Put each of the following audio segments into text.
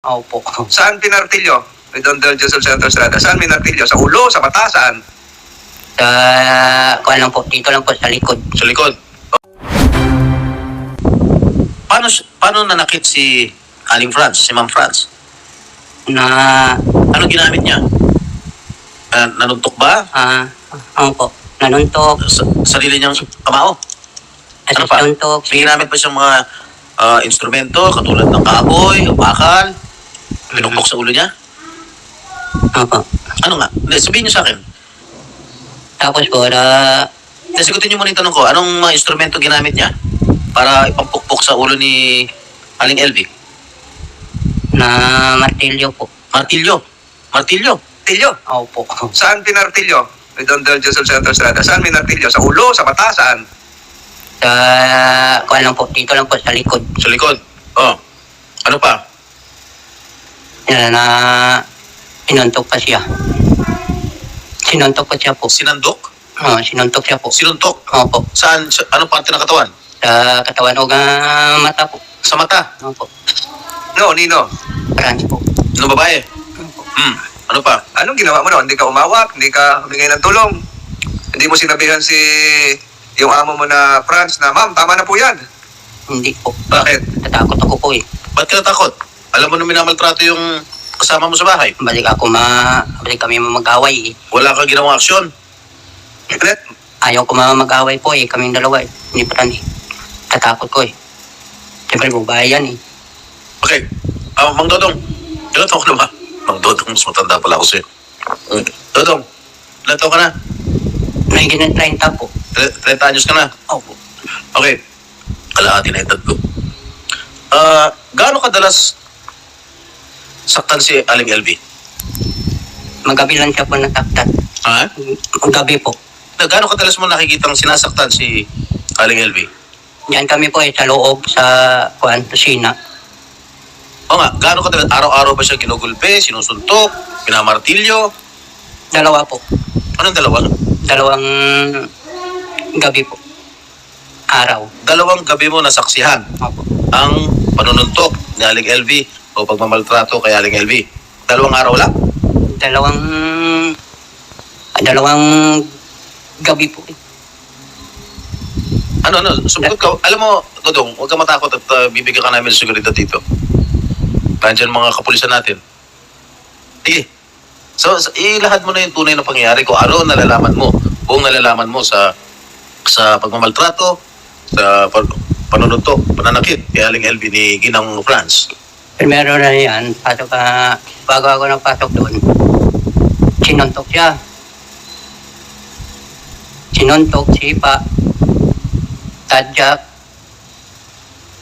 Opo. Saan pinartilyo? With Don Del Joseph Santos Estrada. Saan minartilyo? Sa ulo? Sa mata? Saan? Sa, kuwan lang po, dito lang po sa likod. Sa likod. Paano nanakit si Aling Franz, si Ma'am Franz? Na, Ano ginamit niya? Nanuntok ba? opo, nanuntok, Sarili niyang kamao? Ano pa? suntok, May ginamit ba siyang mga instrumento katulad ng kahoy, bakal? Pinukpok sa ulo niya? opo. Ano nga? Hindi, sabihin niyo sa akin. Tapos po, Hindi, sigutin niyo muna yung tanong ko. Anong mga instrumento ginamit niya para ipampukpok sa ulo ni Aling Elvie? na martilyo po. Martilyo. Martilyo. Tilyo? Opo. Saan pinartilyo? With Don Del Joseph Santos Estrada. Saan minartilyo? Sa ulo? Sa mata? Saan? Sa, kuwan lang po, dito lang po sa likod. Sa likod. Oh. Ano pa? Na, sinuntok pa siya. Sinuntok pa siya po. Sinandok? Sinuntok siya po. Sinuntok? Opo. Saan? Anong parte ng katawan? Sa katawan o mata po. Sa mata? Opo. No, Nino. Franz po. Ano babae? Opo. Ano pa? Anong ginawa mo noon? Hindi ka umawat? Hindi ka humingi ng tulong? Hindi mo sinabihan si yung amo mo na Franz na, Ma'am, tama na po yan. Hindi po. Bakit? Natakot ako po eh. Ba't ka natakot? Alam mo na minamaltrato yung kasama mo sa bahay. Balik kami mag-away eh. Wala kang ginawang aksyon. Ulit? Ayaw ko mag-away po eh, kaming dalawa eh. Hindi pa rin eh. Tatakot ko eh. Siyempre, babae yan eh. Okay. Mang Dodong. Ilan taon ka na ba? Mang Dodong, mas matanda pala ako sa'yo. Dodong, ilan taon ka na? Nagiging ng 30 po. 30 anyos ka na? Opo. Okay. Kalahati na yung tatlo. Gaano kadalas saktan si Aling Elvie? Magabi lang siya po nataktan. Ha? Magabi po. Gaano kadalas mo nakikitang sinasaktan si Aling Elvie? Diyan kami po eh, sa loob, sa kusina. O nga, gaano kadalas? Araw-araw ba siya ginugulpe, sinusuntok, pinamartilyo? Dalawa po. Anong dalawa? Dalawang gabi po. Araw. Dalawang gabi mo nasaksihan Opo. ang panununtok ni Aling Elvie o pagmamaltrato kay Aling Elvie. Dalawang araw lang? Dalawang gabi po eh. Ano, sumagot ka. Alam mo, Dodong, huwag ka matakot at bibigyan ka namin ng seguridad dito. Nandiyan mga kapulisan natin. Sige. So, ilahad mo na yung tunay na pangyayari kung ano nalalaman mo. Buong nalalaman mo sa pagmamaltrato, sa panununtok, pananakit kay Aling Elvie ni Ginang Franz. Primero na yan, bago ako napasok doon, sinuntok siya. Sinuntok, sipa, tadyak,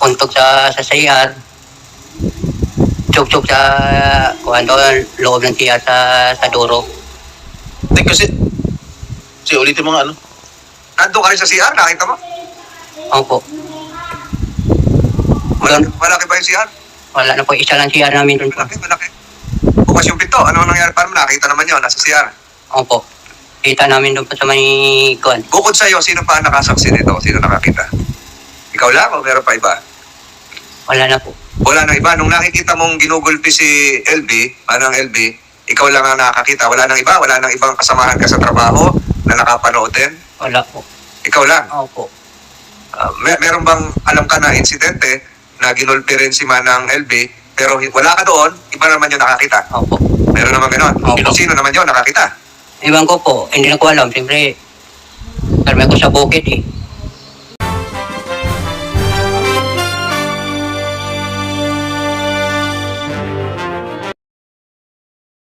untok sa CR, tsuk-tsuk sa loob ng CR sa duro. Kasi ulitin mo nga ano. Nandun ka rin sa CR? Nakita mo? Opo. Malaki ba yung CR? Wala na po, isa lang CR namin doon po. Malaki. Bukas yung pinto. Ano nangyari para mo? Nakita naman yun. Nasa CR. Opo. Kita namin doon po sa may kuwan. Bukod sa'yo, sino pa nakasaksi nito? Sino nakakita? Ikaw lang o meron pa iba? Wala na po. Wala nang iba. Nung nakikita mong ginugulpi si LB, manang LB, ikaw lang ang nakakita. Wala nang iba. Wala nang ibang kasamahan ka sa trabaho na nakapanood din. Wala po. Ikaw lang. Opo. Meron bang alam ka na insidente na ginulpi rin si manang LB pero wala ka doon, iba naman yung nakakita? Opo. Meron naman gano'n. Opo. Sino naman yun nakakita? Iwan ko po, hindi na ko alam. Siyempre, karmi ako sa bukid eh.